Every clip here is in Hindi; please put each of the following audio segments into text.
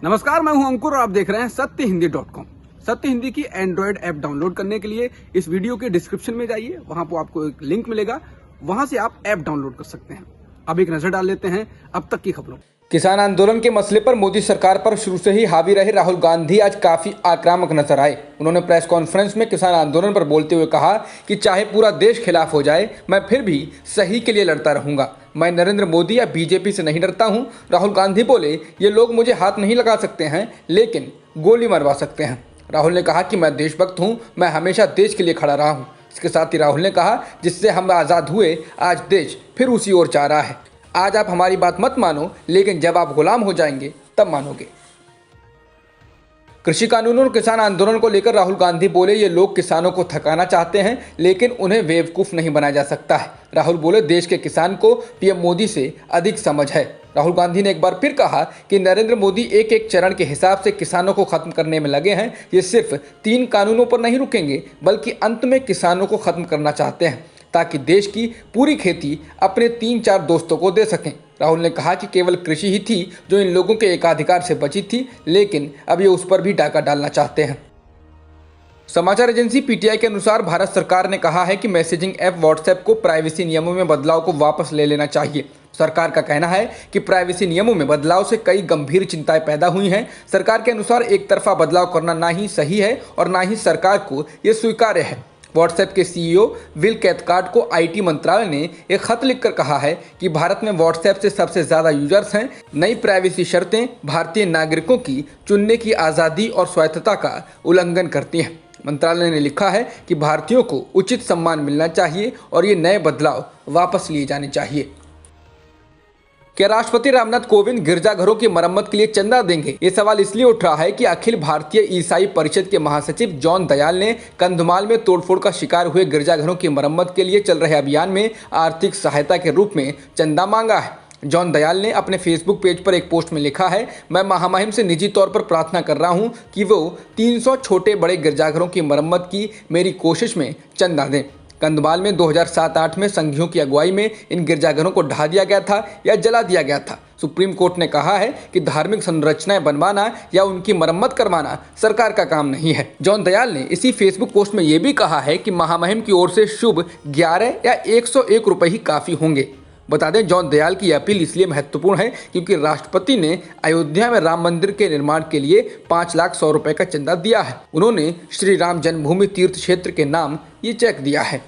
नमस्कार, मैं हूं अंकुर और आप देख रहे हैं सत्यहिंदी.com। सत्य हिंदी की एंड्रॉयड ऐप डाउनलोड करने के लिए इस वीडियो के डिस्क्रिप्शन में जाइए, वहां पर आपको एक लिंक मिलेगा, वहां से आप ऐप डाउनलोड कर सकते हैं। अब एक नजर डाल लेते हैं अब तक की खबरों। किसान आंदोलन के मसले पर मोदी सरकार पर शुरू से ही हावी रहे राहुल गांधी आज काफी आक्रामक नजर आए। उन्होंने प्रेस कॉन्फ्रेंस में किसान आंदोलन पर बोलते हुए कहा कि चाहे पूरा देश खिलाफ हो जाए, मैं फिर भी सही के लिए लड़ता रहूंगा। मैं नरेंद्र मोदी या बीजेपी से नहीं डरता हूं। राहुल गांधी बोले, ये लोग मुझे हाथ नहीं लगा सकते हैं, लेकिन गोली मरवा सकते हैं। राहुल ने कहा कि मैं देशभक्त हूं, मैं हमेशा देश के लिए खड़ा रहा हूं। इसके साथ ही राहुल ने कहा, जिससे हम आज़ाद हुए, आज देश फिर उसी ओर जा रहा है। आज आप हमारी बात मत मानो, लेकिन जब आप गुलाम हो जाएंगे तब मानोगे। कृषि कानूनों और किसान आंदोलन को लेकर राहुल गांधी बोले, ये लोग किसानों को थकाना चाहते हैं, लेकिन उन्हें बेवकूफ़ नहीं बनाया जा सकता है। राहुल बोले, देश के किसान को पीएम मोदी से अधिक समझ है। राहुल गांधी ने एक बार फिर कहा कि नरेंद्र मोदी एक एक चरण के हिसाब से किसानों को खत्म करने में लगे हैं। ये सिर्फ 3 कानूनों पर नहीं रुकेंगे, बल्कि अंत में किसानों को खत्म करना चाहते हैं, ताकि देश की पूरी खेती अपने 3-4 दोस्तों को दे सकें। राहुल ने कहा कि केवल कृषि ही थी जो इन लोगों के एकाधिकार से बची थी, लेकिन अब ये उस पर भी डाका डालना चाहते हैं। समाचार एजेंसी पीटीआई के अनुसार भारत सरकार ने कहा है कि मैसेजिंग ऐप व्हाट्सएप को प्राइवेसी नियमों में बदलाव को वापस ले लेना चाहिए। सरकार का कहना है कि प्राइवेसी नियमों में बदलाव से कई गंभीर चिंताएं पैदा हुई हैं। सरकार के अनुसार एक तरफा बदलाव करना ना ही सही है और ना ही सरकार को यह स्वीकार्य है। व्हाट्सएप के सीईओ विल कैथकार्ट को आईटी मंत्रालय ने एक खत लिखकर कहा है कि भारत में व्हाट्सएप से सबसे ज़्यादा यूजर्स हैं। नई प्राइवेसी शर्तें भारतीय नागरिकों की चुनने की आज़ादी और स्वायत्तता का उल्लंघन करती हैं। मंत्रालय ने लिखा है कि भारतीयों को उचित सम्मान मिलना चाहिए और ये नए बदलाव वापस लिए जाने चाहिए। क्या राष्ट्रपति रामनाथ कोविंद गिरजाघरों की मरम्मत के लिए चंदा देंगे? ये सवाल इसलिए उठ रहा है कि अखिल भारतीय ईसाई परिषद के महासचिव जॉन दयाल ने कंधमाल में तोड़फोड़ का शिकार हुए गिरजाघरों की मरम्मत के लिए चल रहे अभियान में आर्थिक सहायता के रूप में चंदा मांगा है। जॉन दयाल ने अपने फेसबुक पेज पर एक पोस्ट में लिखा है, मैं महामहिम से निजी तौर पर प्रार्थना कर रहा हूं कि वो 300 छोटे बड़े गिरजाघरों की मरम्मत की मेरी कोशिश में चंदा दें। कंधमाल में 2007-8 में संघियों की अगुवाई में इन गिरजाघरों को ढा दिया गया था या जला दिया गया था। सुप्रीम कोर्ट ने कहा है कि धार्मिक संरचनाएं बनवाना या उनकी मरम्मत करवाना सरकार का काम नहीं है। जॉन दयाल ने इसी फेसबुक पोस्ट में यह भी कहा है कि महामहिम की ओर से शुभ 11 या 101 रुपये ही काफ़ी होंगे। बता दें, जॉन दयाल की अपील इसलिए महत्वपूर्ण है क्योंकि राष्ट्रपति ने अयोध्या में राम मंदिर के निर्माण के लिए 5,100,000 रुपये का चंदा दिया है। उन्होंने श्री राम जन्मभूमि तीर्थ क्षेत्र के नाम ये चेक दिया है।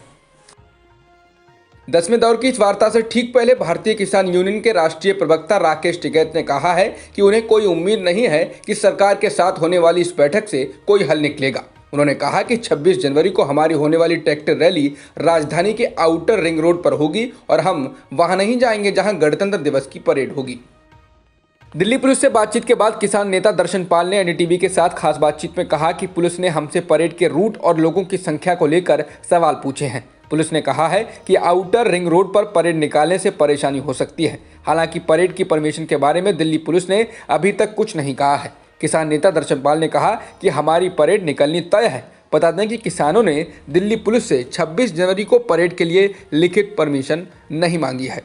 10वें दौर की इस वार्ता से ठीक पहले भारतीय किसान यूनियन के राष्ट्रीय प्रवक्ता राकेश टिकैत ने कहा है कि उन्हें कोई उम्मीद नहीं है कि सरकार के साथ होने वाली इस बैठक से कोई हल निकलेगा। उन्होंने कहा कि 26 जनवरी को हमारी होने वाली ट्रैक्टर रैली राजधानी के आउटर रिंग रोड पर होगी और हम वहां नहीं जाएंगे जहां गणतंत्र दिवस की परेड होगी। दिल्ली पुलिस से बातचीत के बाद किसान नेता दर्शन पाल ने एनडीटीवी के साथ खास बातचीत में कहा कि पुलिस ने हमसे परेड के रूट और लोगों की संख्या को लेकर सवाल पूछे हैं। पुलिस ने कहा है कि आउटर रिंग रोड पर परेड निकालने से परेशानी हो सकती है। हालांकि परेड की परमिशन के बारे में दिल्ली पुलिस ने अभी तक कुछ नहीं कहा है। किसान नेता दर्शन पाल ने कहा कि हमारी परेड निकलनी तय है। बता दें कि किसानों ने दिल्ली पुलिस से 26 जनवरी को परेड के लिए लिखित परमिशन नहीं मांगी है।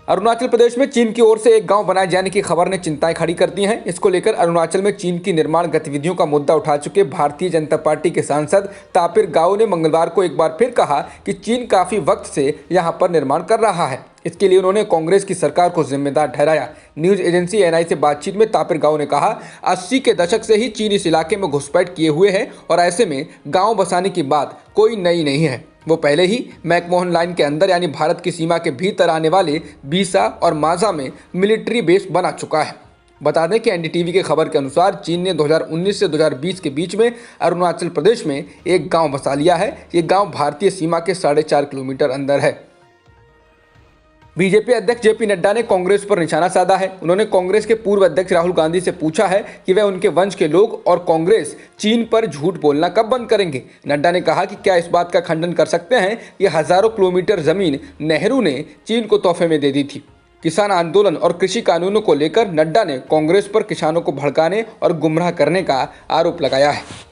अरुणाचल प्रदेश में चीन की ओर से एक गांव बनाए जाने की खबर ने चिंताएं खड़ी कर दी हैं। इसको लेकर अरुणाचल में चीन की निर्माण गतिविधियों का मुद्दा उठा चुके भारतीय जनता पार्टी के सांसद तापिर गाओ ने मंगलवार को एक बार फिर कहा कि चीन काफी वक्त से यहां पर निर्माण कर रहा है। इसके लिए उन्होंने कांग्रेस की सरकार को जिम्मेदार ठहराया। न्यूज एजेंसी एनआई से बातचीत में तापिर गाओ ने कहा, 80 के दशक से ही चीन इस इलाके में घुसपैठ किए हुए है और ऐसे में गाँव बसाने की बात कोई नई नहीं है। वो पहले ही मैकमोहन लाइन के अंदर यानी भारत की सीमा के भीतर आने वाले बीसा और माजा में मिलिट्री बेस बना चुका है। बता दें कि एनडीटीवी के खबर के अनुसार चीन ने 2019 से 2020 के बीच में अरुणाचल प्रदेश में एक गांव बसा लिया है। ये गांव भारतीय सीमा के 4.5 किलोमीटर अंदर है। बीजेपी अध्यक्ष जेपी नड्डा ने कांग्रेस पर निशाना साधा है। उन्होंने कांग्रेस के पूर्व अध्यक्ष राहुल गांधी से पूछा है कि वह उनके वंश के लोग और कांग्रेस चीन पर झूठ बोलना कब बंद करेंगे। नड्डा ने कहा कि क्या इस बात का खंडन कर सकते हैं कि हजारों किलोमीटर जमीन नेहरू ने चीन को तोहफे में दे दी थी। किसान आंदोलन और कृषि कानूनों को लेकर नड्डा ने कांग्रेस पर किसानों को भड़काने और गुमराह करने का आरोप लगाया है।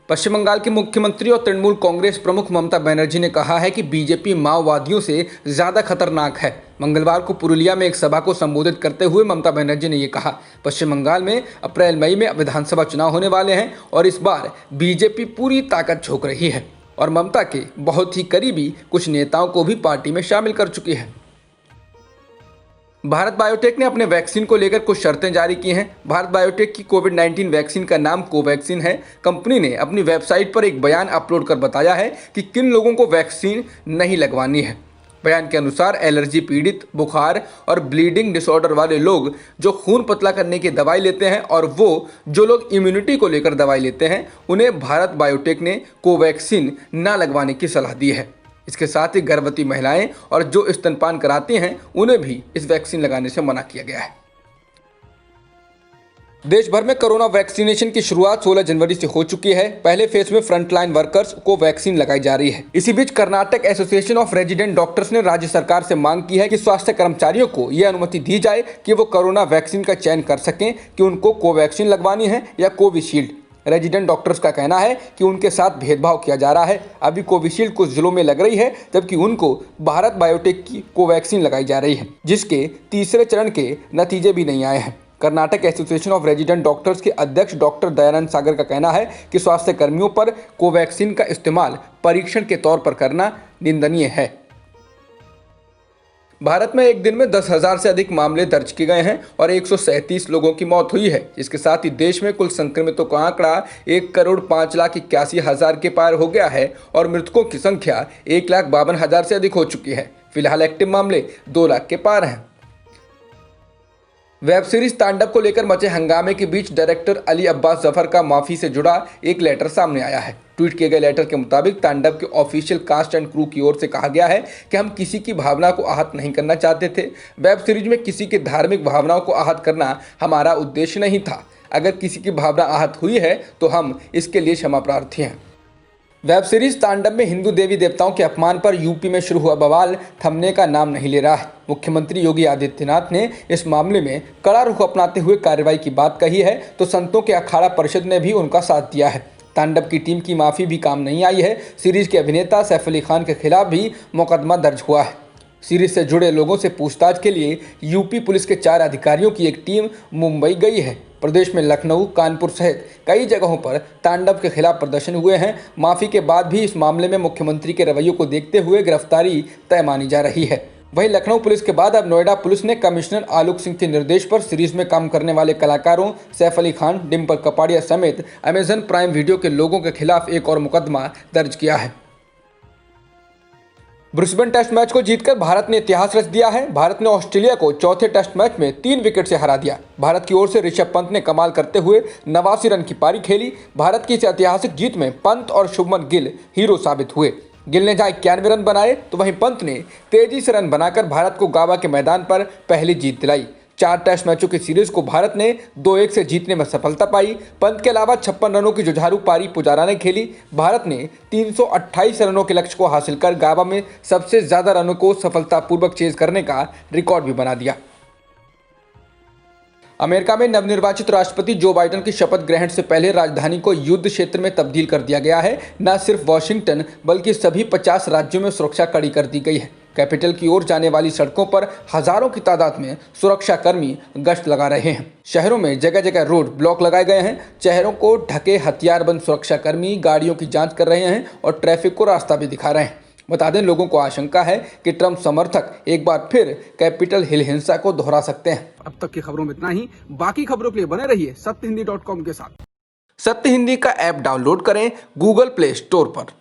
पश्चिम बंगाल के मुख्यमंत्री और तृणमूल कांग्रेस प्रमुख ममता बनर्जी ने कहा है कि बीजेपी माओवादियों से ज़्यादा खतरनाक है। मंगलवार को पुरुलिया में एक सभा को संबोधित करते हुए ममता बनर्जी ने ये कहा, पश्चिम बंगाल में अप्रैल मई में विधानसभा चुनाव होने वाले हैं और इस बार बीजेपी पूरी ताकत झोंक रही है और ममता के बहुत ही करीबी कुछ नेताओं को भी पार्टी में शामिल कर चुकी है। भारत बायोटेक ने अपने वैक्सीन को लेकर कुछ शर्तें जारी की हैं। भारत बायोटेक की कोविड-19 वैक्सीन का नाम कोवैक्सीन है। कंपनी ने अपनी वेबसाइट पर एक बयान अपलोड कर बताया है कि किन लोगों को वैक्सीन नहीं लगवानी है। बयान के अनुसार एलर्जी पीड़ित, बुखार और ब्लीडिंग डिसऑर्डर वाले लोग जो खून पतला करने की दवाई लेते हैं और वो जो लोग इम्यूनिटी को लेकर दवाई लेते हैं, उन्हें भारत बायोटेक ने कोवैक्सीन न लगवाने की सलाह दी है। इसके साथ ही गर्भवती महिलाएं और जो स्तनपान कराती हैं उन्हें भी इस वैक्सीन लगाने से मना किया गया है। देश भर में कोरोना वैक्सीनेशन की शुरुआत 16 जनवरी से हो चुकी है। पहले फेज में फ्रंटलाइन वर्कर्स को वैक्सीन लगाई जा रही है। इसी बीच Karnataka association of resident doctors ने राज्य सरकार से मांग की है कि स्वास्थ्य कर्मचारियों को यह अनुमति दी जाए कि वो कोरोना वैक्सीन का चयन कर सकें कि उनको कोवैक्सीन लगवानी है या कोविशील्ड। रेजिडेंट डॉक्टर्स का कहना है कि उनके साथ भेदभाव किया जा रहा है। अभी कोविशील्ड कुछ जिलों में लग रही है जबकि उनको भारत बायोटेक की कोवैक्सीन लगाई जा रही है, जिसके तीसरे चरण के नतीजे भी नहीं आए हैं। Karnataka association of resident doctors के अध्यक्ष डॉक्टर दयानंद सागर का कहना है कि स्वास्थ्य कर्मियों पर कोवैक्सीन का इस्तेमाल परीक्षण के तौर पर करना निंदनीय है। भारत में एक दिन में 10,000 से अधिक मामले दर्ज किए गए हैं और 137 लोगों की मौत हुई है। इसके साथ ही देश में कुल संक्रमितों का आंकड़ा 1,05,81,000 के पार हो गया है और मृतकों की संख्या 1,52,000 से अधिक हो चुकी है। फिलहाल एक्टिव मामले 2 लाख के पार हैं। वेब सीरीज तांडव को लेकर मचे हंगामे के बीच डायरेक्टर अली अब्बास जफर का माफी से जुड़ा एक लेटर सामने आया है। ट्वीट किए गए लेटर के मुताबिक तांडव के ऑफिशियल कास्ट एंड क्रू की ओर से कहा गया है कि हम किसी की भावना को आहत नहीं करना चाहते थे। वेब सीरीज में किसी की धार्मिक भावनाओं को आहत करना हमारा उद्देश्य नहीं था। अगर किसी की भावना आहत हुई है तो हम इसके लिए क्षमा प्रार्थी हैं। वेब सीरीज तांडव में हिंदू देवी देवताओं के अपमान पर यूपी में शुरू हुआ बवाल थमने का नाम नहीं ले रहा है। मुख्यमंत्री योगी आदित्यनाथ ने इस मामले में कड़ा रुख अपनाते हुए कार्रवाई की बात कही है तो संतों के अखाड़ा परिषद ने भी उनका साथ दिया है। तांडव की टीम की माफ़ी भी काम नहीं आई है। सीरीज के अभिनेता सैफ अली खान के खिलाफ भी मुकदमा दर्ज हुआ है। सीरीज से जुड़े लोगों से पूछताछ के लिए यूपी पुलिस के 4 अधिकारियों की एक टीम मुंबई गई है। प्रदेश में लखनऊ, कानपुर सहित कई जगहों पर तांडव के खिलाफ प्रदर्शन हुए हैं। माफी के बाद भी इस मामले में मुख्यमंत्री के रवैये को देखते हुए गिरफ्तारी तय मानी जा रही है। वहीं लखनऊ पुलिस के बाद अब नोएडा पुलिस ने कमिश्नर आलोक सिंह के निर्देश पर सीरीज में काम करने वाले कलाकारों सैफ अली खान, डिम्पल कपाड़िया समेत अमेजन प्राइम वीडियो के लोगों के खिलाफ एक और मुकदमा दर्ज किया है। ब्रिस्बेन टेस्ट मैच को जीतकर भारत ने इतिहास रच दिया है। भारत ने ऑस्ट्रेलिया को चौथे टेस्ट मैच में 3 विकेट से हरा दिया। भारत की ओर से ऋषभ पंत ने कमाल करते हुए 89 रन की पारी खेली। भारत की इस ऐतिहासिक जीत में पंत और शुभमन गिल हीरो साबित हुए। गिल ने जहां 91 रन बनाए तो वहीं पंत ने तेजी से रन बनाकर भारत को गाबा के मैदान पर पहली जीत दिलाई। 4 टेस्ट मैचों की सीरीज को भारत ने 2-1 से जीतने में सफलता पाई। पंत के अलावा 56 रनों की जुझारू पारी पुजारा ने खेली। भारत ने 328 रनों के लक्ष्य को हासिल कर गाबा में सबसे ज्यादा रनों को सफलतापूर्वक चेज करने का रिकॉर्ड भी बना दिया। अमेरिका में नवनिर्वाचित राष्ट्रपति जो बाइडेन की शपथ ग्रहण से पहले राजधानी को युद्ध क्षेत्र में तब्दील कर दिया गया है। न सिर्फ वॉशिंगटन बल्कि सभी 50 राज्यों में सुरक्षा कड़ी कर दी गई है। कैपिटल की ओर जाने वाली सड़कों पर हजारों की तादाद में सुरक्षा कर्मी गश्त लगा रहे हैं। शहरों में जगह जगह रोड ब्लॉक लगाए गए हैं। चेहरों को ढके हथियारबंद सुरक्षा कर्मी गाड़ियों की जांच कर रहे हैं और ट्रैफिक को रास्ता भी दिखा रहे हैं। बता दें, लोगों को आशंका है कि ट्रंप समर्थक एक बार फिर कैपिटल हिल हिंसा को दोहरा सकते हैं। अब तक की खबरों में इतना ही। बाकी खबरों के लिए बने रहिए सत्यहिंदी.com के साथ। सत्य हिंदी का ऐप डाउनलोड करें गूगल प्ले स्टोर पर।